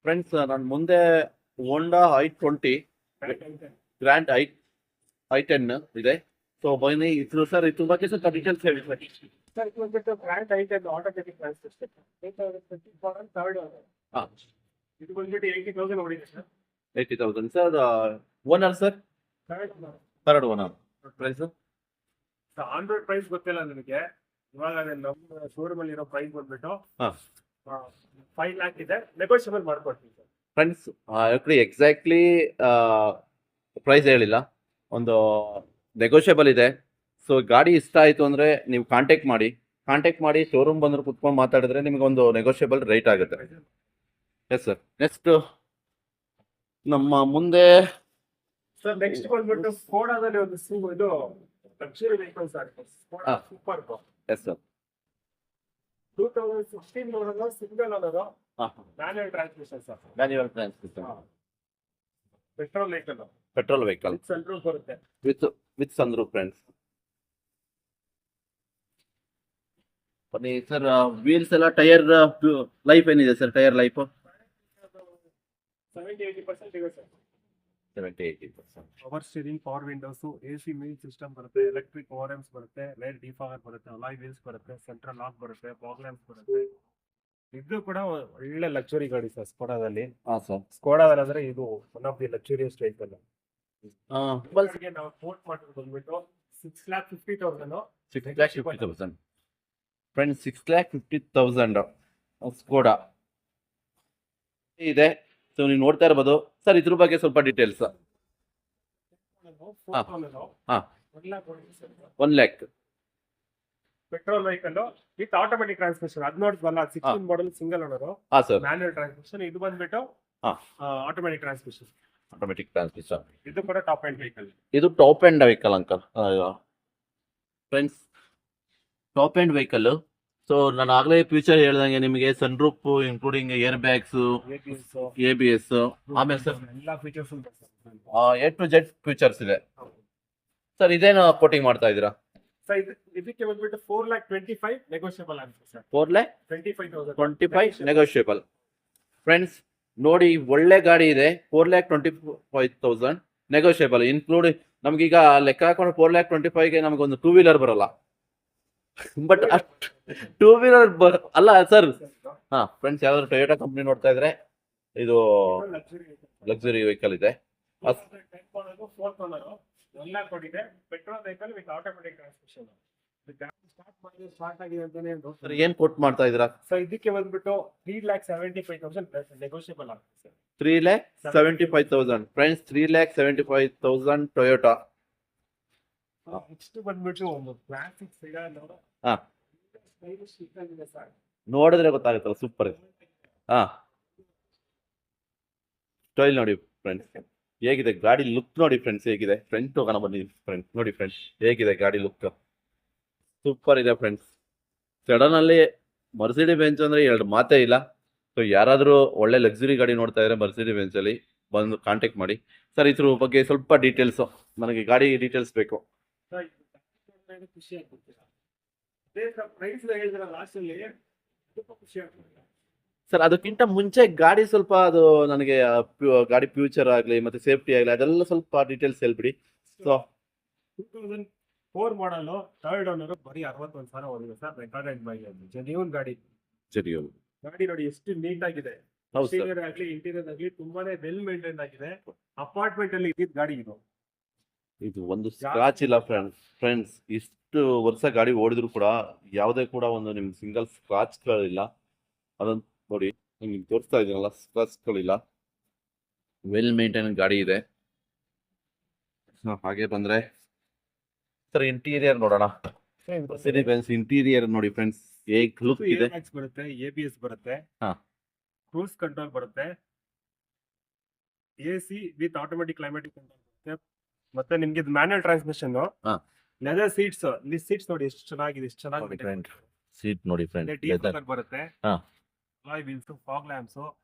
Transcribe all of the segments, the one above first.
Friends ನಾನು ಮುಂದೆ ಹೋಂಡಾ i20 grand i10 ಇದೆ. ಸೊ ಬನ್ನಿ ಇದ್ರ ಸರ್ ಇದ್ರ ಬಗ್ಗೆ ಸ್ವಲ್ಪ ಡೀಟೇಲ್ಸ್ ಹೇಳಿ ಸರ್. ಸರ್ ಇದು ಬಂದ್ಬಿಟ್ಟು Grand i ten automatic transmission 2024 third ಹಾಂ, ಇದು ಬಂದ್ಬಿಟ್ಟು 80,000 ಓಡಿದೆ ಸರ್. 80,000 ಸರ್. Owner sir? Third owner. Price on road price ಗೊತ್ತಿಲ್ಲ ನನಗೆ. ಇವಾಗ ನಮ್ಮ ಶೋರೂಮ್ ಅಲ್ಲಿ ಇರೋ ಪ್ರೈಸ್ ಬಂದ್ಬಿಟ್ಟು ಹಾಂ 5 lakh ಇದೆ, ನೆಗೋಷಿಯಬಲ್ ಮಾಡ್ಕೊಡ್ತೀನಿ ಸರ್. ಫ್ರೆಂಡ್ಸ್, ಎಕ್ಸಾಕ್ಟ್ಲಿ ಪ್ರೈಸ್ ಹೇಳಿಲ್ಲ, ಒಂದು ನೆಗೋಷಿಯಬಲ್ ಇದೆ. ಸೊ ಗಾಡಿ ಇಷ್ಟ ಆಯಿತು ಅಂದರೆ ನೀವು ಕಾಂಟ್ಯಾಕ್ಟ್ ಮಾಡಿ ಶೋರೂಮ್ ಬಂದ್ರೆ ಕುತ್ಕೊಂಡು ಮಾತಾಡಿದ್ರೆ ನಿಮಗೆ ಒಂದು ನೆಗೋಷಿಯಬಲ್ ರೇಟ್ ಆಗುತ್ತೆ. Yes sir. ನೆಕ್ಸ್ಟ್ ನಮ್ಮ ಮುಂದೆ ಸರ್ ನೆಕ್ಸ್ಟ್ ಬಂದ್ಬಿಟ್ಟು ಸ್ಕೋಡಾದಲ್ಲಿ ಒಂದು ಇದು ಲಕ್ಸುರಿ ವೆಹಿಕಲ್ಸ್ ಆಗುತ್ತೆ. Skoda Superb yes sir. 2016 ಮಾಡಲು ಸಿಂಗಲ್ ಓನರ್, ಹಾಂ, manual transmission sir. Manual transmission, petrol vehicle vehicle sunroof ಬರುತ್ತೆ. With sunroof. ಫ್ರೆಂಡ್ಸ್ ಬನ್ನಿ ಸರ್. ವೀಲ್ಸ್ ಎಲ್ಲ ಟೈರ್ ಲೈಫ್ ಏನಿದೆ ಸರ್? ಟೈರ್ ಲೈಫ್ 70-80% ಇದೆ sir. 70-80%. Power steering, power windows, AC music system ಬರುತ್ತೆ, electric ORMs ಬರುತ್ತೆ, rear defogger ಬರುತ್ತೆ, alloy wheels ಬರುತ್ತೆ, central lock ಬರುತ್ತೆ, ಫಾಗ್ ಲ್ಯಾಂಪ್ಸ್ ಬರುತ್ತೆ. ಇದು ಕೂಡ ಒಳ್ಳೆ ಲಕ್ಸುರಿ ಗಾಡಿ ಸರ್ ಸ್ಕೋಡಾದಲ್ಲಿ. ಹಾಂ ಸರ್. ಸ್ಕೋಡಾದಲ್ಲಿ ಅಂದ್ರೆ ಇದು one of the luxurious vehicle. ನಾವು ಕೋಟ್ ಮಾಡೋದು ಬಂದ್ಬಿಟ್ಟು 6,50,000. 6,50,000. ಫ್ರೆಂಡ್ಸ್ 6,50,000 ಸ್ಕೋಡಾ ಇದೆ. ಸೊ ನೀವು ನೋಡ್ತಾ ಇರ್ಬೋದು ಸರ್. ಇದ್ರ ಬಗ್ಗೆ ಸ್ವಲ್ಪ ಡೀಟೇಲ್ಸ್. ಹಾಂ, 1 lakh. Petrol vehicle with automatic transmission. ಅದು ನೋಡಿದ್ವಲ್ಲ 16 ಮಾಡಲ್ ಸಿಂಗಲ್ ಓನರ್, ಹಾಂ ಸರ್. Manual transmission. ಇದು ಬಂದ್ಬಿಟ್ಟು ಆಟೋಮೆಟಿಕ್ ಟ್ರಾನ್ಸ್ಮಿಷನ್. Automatic transmission. ಇದು ಕೂಡ ಟಾಪ್ ಎಂಡ್ ವೆಹಿಕಲ್. ಇದು top end vehicle uncle. Friends top end vehicle. So ನಾನು ಆಗಲೇ ಫ್ಯೂಚರ್ ಹೇಳ್ದಂಗೆ ನಿಮಗೆ sunroof including air bags, ABS, ಆಮೇಲೆ ಸರ್ ಎಲ್ಲ features A to Z futures ಇದೆ ಸರ್. ಇದೇನು ಕೋಟಿಂಗ್ ಮಾಡ್ತಾ ಇದ್ದೀರಾ ಸರ್? ಇದಕ್ಕೆ ಬಂದ್ಬಿಟ್ಟು 4,25,000 ನೆಗೋಷಿಯಬಲ್ ಆಗುತ್ತೆ ಸರ್. 4,25,000 ನೆಗೋಷಿಯಬಲ್. ಫ್ರೆಂಡ್ಸ್ ನೋಡಿ, ಒಳ್ಳೆ ಗಾಡಿ ಇದೆ. 4,25,000 ನೆಗೋಷಿಯಬಲ್. ಇನ್ಕ್ಲೂಡಿಂಗ್ ನಮ್ಗೀಗ ಲೆಕ್ಕ ಹಾಕೊಂಡು 4,25,000ಗೆ ನಮಗೊಂದು 2 ವೀಲರ್ ಬರೋಲ್ಲ. ಬಟ್ ಅಷ್ಟು 2 ವೀಲರ್ ಅಲ್ಲ ಸರ್. ಹಾಂ ಫ್ರೆಂಡ್ಸ್, ಯಾವ್ದಾದ್ರು ಟೊಯೋಟಾ ಕಂಪ್ನಿ ನೋಡ್ತಾ ಇದ್ರೆ ಇದು ಲಕ್ಸುರಿ ವೆಹಿಕಲ್ ಇದೆ. Petrol vehicle with automatic transmission. Start ಆಗಿದೆ ಅಂತಾನೆ ಸರ್ ಏನು ಕೋಟ್ ಮಾಡ್ತಾ ಇದ್ದೀರಾ ಸರ್? ಇದಕ್ಕೆ ಬಂದ್ಬಿಟ್ಟು 3,75,000 ನೆಗೋಷಿಯಬಲ್ ಆಗುತ್ತೆ ಸರ್. 3,75,000. Friends 3,75,000 Toyota. ನೆಕ್ಸ್ಟ್ ಬಂದ್ಬಿಟ್ಟು ಒಂದು ಕ್ಲಾಸಿಕ್ ಸೆಡಾನ್. ಹಾಂ, ಸ್ಟೈಲಿಶ್ ಇದೆ ಸರ್. ನೋಡಿದ್ರೆ ಗೊತ್ತಾಗುತ್ತಲ್ಲ, ಸೂಪರ್ ಇದೆ. ಹಾಂ, ಸ್ಟೈಲ್ ನೋಡಿ ಫ್ರೆಂಡ್ಸ್ ಹೇಗಿದೆ ಗಾಡಿ ಲುಕ್. ನೋಡಿ ಫ್ರೆಂಡ್ಸ್ ಹೇಗಿದೆ. ಫ್ರಂಟ್ ಹೋಗೋಣ ಬನ್ನಿ ಫ್ರೆಂಡ್ಸ್. ನೋಡಿ ಫ್ರೆಂಡ್ಸ್ ಹೇಗಿದೆ ಗಾಡಿ ಲುಕ್, ಸೂಪರ್ ಇದೆ ಫ್ರೆಂಡ್ಸ್. ಸಡನಲ್ಲಿ ಮರ್ಸಿಡಿಸ್ ಬೆಂಚ್ ಅಂದರೆ 2 ಮಾತೇ ಇಲ್ಲ. ಸೊ ಯಾರಾದರೂ ಒಳ್ಳೆ ಲಕ್ಸುರಿ ಗಾಡಿ ನೋಡ್ತಾ ಇದ್ರೆ ಮರ್ಸಿಡಿಸ್ ಬೆಂಚಲ್ಲಿ ಬಂದು ಕಾಂಟ್ಯಾಕ್ಟ್ ಮಾಡಿ ಸರ್. ಇದ್ರ ಬಗ್ಗೆ ಸ್ವಲ್ಪ ಡೀಟೇಲ್ಸು, ನನಗೆ ಗಾಡಿ ಡೀಟೇಲ್ಸ್ ಬೇಕು. ಖುಷಿ ಆಗ್ಬಿಡ್ತೀರಾ? ಪ್ರೈಸ್ ಹೇಳಿದ್ರೆ ಲಾಸ್ಟ್ ಅಲ್ಲಿ ತುಂಬಾ ಖುಷಿ ಆಗ್ಬಿಡ್ತೀರಾ ಸರ್. ಅದಕ್ಕಿಂತ ಮುಂಚೆ ಗಾಡಿ ಸ್ವಲ್ಪ ಅದು ನನಗೆ ಗಾಡಿ ಫ್ಯೂಚರ್ ಆಗಲಿ ಮತ್ತು ಸೇಫ್ಟಿ ಆಗಲಿ ಅದೆಲ್ಲ ಸ್ವಲ್ಪ ಡೀಟೇಲ್ಸ್ ಹೇಳ್ಬಿಡಿ. ಸೊ 2004 ಮಾಡಲು ಥರ್ಡ್ ಓನರ್, ಬರೀ 61,000 ಹೋಗಿದೆ ಸರ್. ರೆಕಾರ್ಡೆಡ್ ಮೈಲೇಜ್, ಜೆನ್ಯೂನ್ ಗಾಡಿ. ಗಾಡಿ ನೋಡಿ ಎಷ್ಟು ನೀಟ್ ಆಗಿದೆ. ಎಕ್ಸ್ಟೀರಿಯರ್ ಆಗಲಿ ಇಂಟೀರಿಯರ್ ಆಗಲಿ ತುಂಬಾನೇ ವೆಲ್ ಮೇಂಟೈನ್ ಆಗಿದೆ. ಅಪಾರ್ಟ್ಮೆಂಟ್ ಅಲ್ಲಿ ಇದ್ದಿದ್ದ ಗಾಡಿ ಇದು ಒಂದು ಸ್ಕ್ರಾಚ್ ಇಲ್ಲ ಫ್ರೆಂಡ್ಸ್. ಇಷ್ಟು ವರ್ಷ ಗಾಡಿ ಓಡಿದ್ರು ಕೂಡ ಯಾವುದೇ ಕೂಡ ಒಂದು ನಿಮ್ಗೆ ಸಿಂಗಲ್ ಸ್ಕ್ರಾಚ್ಗಳಿಲ್ಲ. ಅದೊಂದು ನೋಡಿ, ನಿಮ್ಗೆ ತೋರಿಸ್ತಾ ಇದ್ದೀನಲ್ಲ, ಸ್ಕ್ರಾಚ್ಗಳಿಲ್ಲ. ವೆಲ್ ಮೇಂಟೈನ್ ಗಾಡಿ ಇದೆ. ಹಾಗೆ ಬಂದ್ರೆ ಸರ್ ಇಂಟೀರಿಯರ್ ನೋಡೋಣ. ಮರ್ಸಿಡಿಸ್ ಬೆಂಜ್ ಇಂಟೀರಿಯರ್ ನೋಡಿ ಫ್ರೆಂಡ್ಸ್ ಹೇಗೆ ಲುಕ್ ಇದೆ. ಬರುತ್ತೆ, ABS ಬರುತ್ತೆ, ಹಾ, ಕ್ರೂಸ್ ಕಂಟ್ರೋಲ್ ಬರುತ್ತೆ, AC with automatic climatic control ಬರುತ್ತೆ. ಮತ್ತೆ ನಿಮ್ಗೆ ಇದು ಮ್ಯಾನ್ಯುಯಲ್ ಟ್ರಾನ್ಸ್ಮಿಷನ್. Leather seats. ಇಲ್ಲಿ ಸೀಟ್ಸ್ ನೋಡಿ ಎಷ್ಟು ಚೆನ್ನಾಗಿದೆ, ಎಷ್ಟು ಚೆನ್ನಾಗಿ ಸೀಟ್ ನೋಡಿ ಫ್ರೆಂಡ್. ಬರುತ್ತೆ, alloy wheels, fog lamps,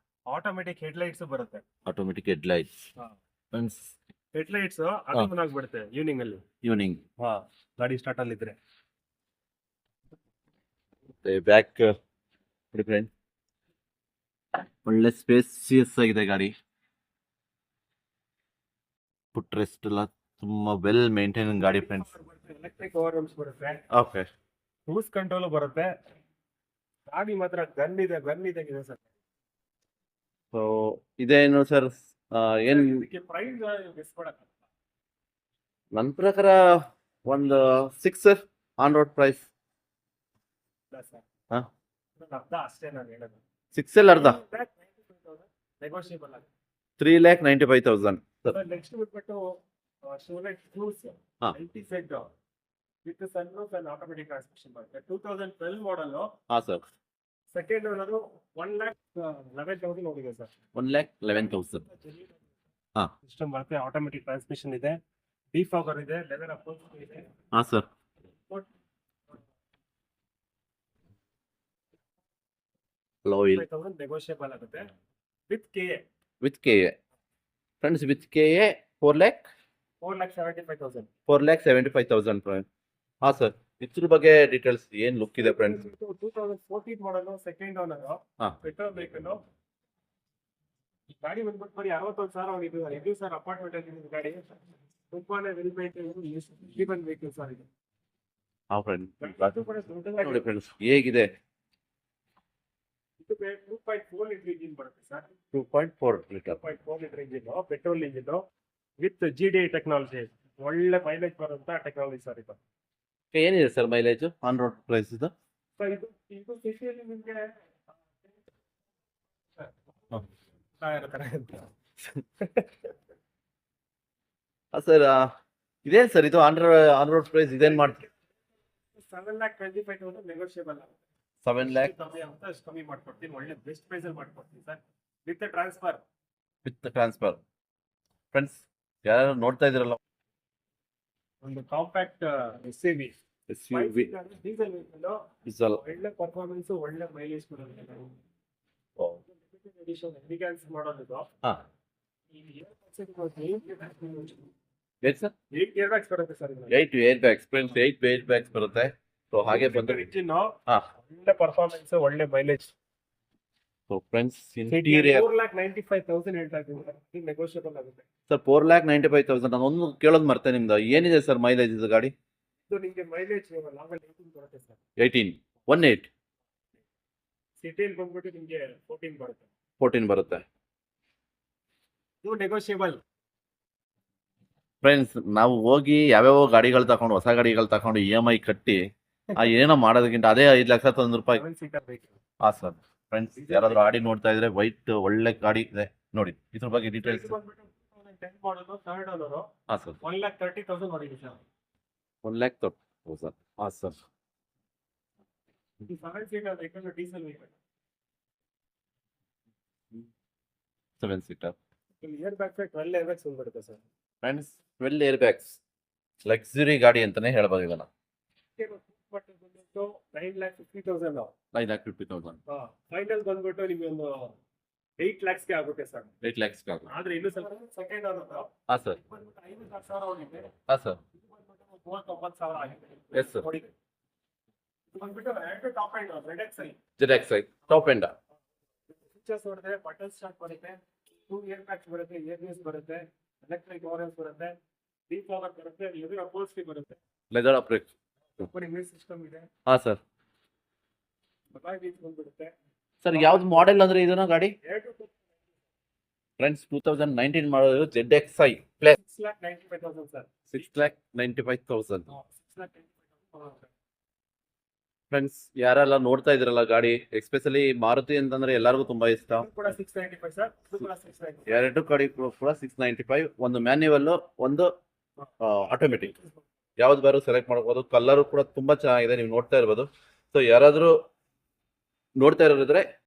automatic headlights ಬರುತ್ತೆ. Automatic headlights friends. Headlights on ಆಗ್ಬಿಡುತ್ತೆ ಈವ್ನಿಂಗ್ ಗಾಡಿ ಸ್ಟಾರ್ಟ್ ಅಲ್ಲಿ ಇದ್ರೆ. ಬ್ಯಾಕ್ ನೋಡಿ ಫ್ರೆಂಡ್, ಒಳ್ಳೆ ಸ್ಪೇಸಿಯಸ್ ಆಗಿದೆ ಗಾಡಿ. ಫುಟ್ ರೆಸ್ಟ್ ಎಲ್ಲ ತುಂಬಾ ವೆಲ್ ಮೇಂಟೈನ್ ಗಾಡಿ ಫ್ರೆಂಡ್ಸ್. ಎಲೆಕ್ಟ್ರಿಕ್ ಓವರ್ ಬರುತ್ತೆ, ಓಕೆ. ಕ್ರೂಸ್ ಕಂಟ್ರೋಲ್ ಬರುತ್ತೆ. ಗಾಡಿ ಮಾತ್ರ ಗನ್ ಇದೆ ಸರ್. ಸೊ ಇದೇನು ಸರ್, ಏನ್ ಇದಕ್ಕೆ ಪ್ರೈಸ್ ಮಿಸ್ ಮಾಡಕ್ ನನ್ನ ಪ್ರಕಾರ ಒಂದು 6 ಆನ್ ರೋಡ್ ಪ್ರೈಸ್. ಸರ್. ಹಾ. ಅರ್ಧ ಅಷ್ಟೇ ನಾನು ಹೇಳೋದು. 6 ಅಲ್ಲಿ ಅರ್ಧ ನೆಗೋಷಿಯಬಲ್ ಆಗುತ್ತೆ. 3,95,000. ನೆಕ್ಸ್ಟ್ ಬಿಟ್ಬಿಟ್ಟು ಶೋಲೆಟ್ ಕ್ರೂಸ್ ಹಾ. 90 set with sunroof and automatic transmission ಬರುತ್ತೆ. 2012 ಮಾಡಲ್. ಹಾ ಸರ್. ಸೆಕೆಂಡ್ ಓನರು 1,11,000 ಹೋಗಿದೆ ಸರ್. 1,11,000. ಹಾ. ಸಿಸ್ಟಮ್ ಬರುತ್ತೆ, ಆಟೋಮೆಟಿಕ್ ಟ್ರಾನ್ಸ್ಮಿಷನ್ ಇದೆ, ಡಿಫಾಗರ್ ಇದೆ, ಲೆದರ್ ಅಪ್ರೋಚ್ ಇದೆ. ಹಾ ಸರ್. ಲೋಯಿಲ್ ನೆಗೋಷಿಯಬಲ್ ಆಗುತ್ತೆ with KA. With KA friends, with KA 4,75,000. 4,75,000. ಹಾ ಸರ್. ಇದ್ರ ಬಗ್ಗೆ ಡೀಟೇಲ್ಸ್ ಏನ್ ಲುಕ್ ಇದೆ ಫ್ರೆಂಡ್ಸ್? 2014 ಮಾಡಲ್, ಸೆಕೆಂಡ್ ಓನರ್, ಹಾ. Petrol vehicle. ಗಾಡಿ ಬಂದ್ಬಿಟ್ಟು ಬರೀ 61,000 ಹೋಗಿದ್ದು. ಇದು ಸರ್ ಅಪಾರ್ಟ್ಮೆಂಟ್ ಅಲ್ಲಿ ಗಾಡಿ ತುಂಬಾನೇ ವೆಲ್ ಮೇಂಟೈನ್ ವೆಹಿಕಲ್ ಸರ್ ಇದು. ಹಾ ಫ್ರೆಂಡ್ಸ್, ಅದು ಕೂಡ ದೊಡ್ಡದಾಗಿ ನೋಡಿ ಫ್ರೆಂಡ್ಸ್ ಹೇಗಿದೆ. ಇದು 2.4 ಲೀಟರ್ ಇಂಜಿನ್ ಬರುತ್ತೆ sir. 2.4 litre 2.4 litre engine, petrol engine with GDI technology. ಒಳ್ಳೆ ಮೈಲೇಜ್ ಬರುವಂತ ಟೆಕ್ನಾಲಜಿ ಸರ್ ಇದು. ಏನಿದೆ sir mileage on road price ಇದು? ಸರ್ ಇದು ಸಿಟಿಯಲ್ಲಿ ನಿಮಗೆ ಸರ್ ಇದೇನ್ ಸರ್ ಇದು ಆನ್ ರೋಡ್ ಪ್ರೈಸ್ ಇದೇನ್ ಮಾಡ್ತೀವಿ? 7,25,000 ನೆಗೋಷಿಯಬಲ್ ಆಗುತ್ತೆ. 7 lakh ಕಮ್ಮಿ ಆಗುತ್ತೆ, ಅಷ್ಟು ಕಮ್ಮಿ ಮಾಡ್ಕೊಡ್ತೀನಿ. ಒಳ್ಳೆ ಬೆಸ್ಟ್ ಪ್ರೈಸ್ ಅಲ್ಲಿ ಮಾಡ್ಕೊಡ್ತೀನಿ sir, with transfer. With transfer. Friends, ಯಾರು ನೋಡ್ತಾ ಇದ್ರಲ್ಲ, ಒಂದು ಕಾಂಪ್ಯಾಕ್ಟ್ SUV ಡೀಸೆಲ್ ವೆಹಿಕಲ್, ಒಳ್ಳೆ ಪರ್ಫಾರ್ಮೆನ್ಸ್, ಒಳ್ಳೆ ಮೈಲೇಜ್ ಕೊಡುತ್ತೆ. ಎಡಿಷನ್ ಎಲಿಗೆನ್ಸ್ ಮಾಡೋದು. ಹಾ. ಈ 8 ಸರ್ 8 ಬ್ಯಾಗ್ಸ್ ಬರುತ್ತೆ sir. 8 air bags friends, 8 air bags ಬರುತ್ತೆ. ಸೊ ಹಾಗೆ ಬಂದ್ರೆ ಇಂಜಿನ್ ಹಾ. ಒಳ್ಳೆ ಪರ್ಫಾರ್ಮೆನ್ಸ್, ಒಳ್ಳೆ ಮೈಲೇಜ್. ಸೊ ಫ್ರೆಂಡ್ಸ್, ಇಂಟೀರಿಯರ್ 4,95,000 ಹೇಳ್ತಾ ಇದ್ದೀನಿ ಸರ್. ಇದು ನೆಗೋಷಿಯಬಲ್ ಆಗುತ್ತೆ ಸರ್. 4,95,000. ನಾನು ಒಂದು ಕೇಳೋದು ಮರ್ತೆ ನಿಮ್ದು, ಏನಿದೆ ಸರ್ ಮೈಲೇಜ್ ಇದು ಗಾಡಿ? ಇದು ನಿಮಗೆ ಮೈಲೇಜ್ ಲಾಂಗಲ್ಲಿ 18 ಬರುತ್ತೆ ಸರ್. 18 ಸಿಟಿಯಲ್ಲಿ ಬಂದ್ಬಿಟ್ಟು ನಿಮಗೆ 14 ಬರುತ್ತೆ. ಇದು ನೆಗೋಷಿಯಬಲ್. ಫ್ರೆಂಡ್ಸ್, ನಾವು ಹೋಗಿ ಯಾವ್ಯಾವ ಗಾಡಿಗಳು ತಗೊಂಡು, ಹೊಸ ಗಾಡಿಗಳು ತಗೊಂಡು EMI ಕಟ್ಟಿ ಏನೋ ಮಾಡೋದಕ್ಕಿಂತ ಅದೇ 5 ಲಕ್ಷ ರೂಪಾಯಿ. 7 ಸೀಟರ್ ವೆಹಿಕಲ್. ಹಾ ಸರ್. ಫ್ರೆಂಡ್ಸ್, ಯಾರಾದ್ರೂ ಆಡಿ ನೋಡ್ತಾ ಇದ್ರೆ ವೈಟ್ ಒಳ್ಳೆ ಗಾಡಿ ಇದೆ ನೋಡಿ. ಇದ್ರ ಬಗ್ಗೆ ಡೀಟೇಲ್ಸ್. ಇದು ಬಂದ್ಬಿಟ್ಟು 2010 ಮಾಡಲ್, ಥರ್ಡ್ ಓನರ್. ಹಾ ಸರ್. 1,30,000 ನೋಡಿದ್ವಿ ಸರ್. 1,30,000. ಹಾ ಸರ್. ಇದು 7 seater vehicle, diesel vehicle. 7 seater. Air bag 12 air bags ಬಂದ್ಬಿಡುತ್ತೆ sir. Friends, 12 air bags, luxury ಗಾಡಿ ಅಂತಾನೆ ಹೇಳ್ಬೋದು ಇದನ್ನ. ಬಟ್ ಬಂದ್ಬಿಟ್ಟು 9,50,000. 9,50,000. ಫೈನಲ್ ಬಂದ್ಬಿಟ್ಟು ನಿಮಗೆ ಒಂದು 8 lakhs ಗೆ ಆಗುತ್ತೆ ಸರ್. 8 lakhs ಆಗುತ್ತೆ. ಆದ್ರೆ ಇನ್ನು ಸ್ವಲ್ಪ ಸೆಕೆಂಡ್ ಓನರ್ ಹಾ ಸರ್. ಬಂದ್ಬಿಟ್ಟು 5,00,000 ಹೋಗಿದೆ. ಹಾ ಸರ್. ಇದು ಬಂದ್ಬಿಟ್ಟು 39,000 ಆಗಿದೆ. Yes sir. ನೋಡಿ, ಇದು ಬಂದ್ಬಿಟ್ಟು ಎರಡು top end ZXi. ZXi top end. Features ನೋಡಿದ್ರೆ ಬಟನ್ ಸ್ಟಾರ್ಟ್ ಬರುತ್ತೆ, 2 ಏರ್ ಬ್ಯಾಗ್ಸ್ ಬರುತ್ತೆ, ABS ಬರುತ್ತೆ, ಎಲೆಕ್ಟ್ರಿಕ್ ಓವರ್ಸ್ ಬರುತ್ತೆ, ಡಿಫಾಗರ್ ಬರುತ್ತೆ, ಲೆದರ್ ಅಪ್ರೋಚ್ ಬರುತ್ತೆ, ಲೆದರ್ ಅಪ್ರೋಚ್. ಮ್ಯೂಸಿಕ್ ಸಿಸ್ಟಮ್ ಇದೆ. ಹಾ ಸರ್. ಬಂದ್ಬಿಡುತ್ತೆ ಸರ್, ಯಾವ್ದು ಮಾಡೆಲ್ ಅಂದ್ರೆ ಇದನ್ನ ಗಾಡಿ? 2 ಫ್ರೆಂಡ್ಸ್, 2019 ಮಾಡೋದು ZXi ಪ್ಲಸ್ 6,95,000 ಸರ್. 6,95,000. 6,95,000. ಫ್ರೆಂಡ್ಸ್, ಯಾರೆಲ್ಲ ನೋಡ್ತಾ ಇದ್ರಲ್ಲ ಗಾಡಿ, ಎಸ್ಪೆಷಲಿ ಮಾರುತಿ ಅಂತಂದ್ರೆ ಎಲ್ಲರಿಗೂ ತುಂಬಾ ಇಷ್ಟ. ಇದು ಕೂಡ 695 ಸರ್. ಇದು ಕೂಡ 695. ಎರಡು ಗಾಡಿ ಕೂಡ 695. ಒಂದು ಮ್ಯಾನ್ಯುವಲ್, ಒಂದು ಆಟೋಮೆಟಿಕ್. ಯಾವ್ದು ಬಾರು ಸೆಲೆಕ್ಟ್ ಮಾಡ್ಬೋದು. ಕಲರ್ ಕೂಡ ತುಂಬಾ ಚೆನ್ನಾಗಿದೆ, ನೀವು ನೋಡ್ತಾ ಇರ್ಬೋದು. ಸೊ ಯಾರಾದ್ರೂ ನೋಡ್ತಾ ಇರೋದ್ರೆ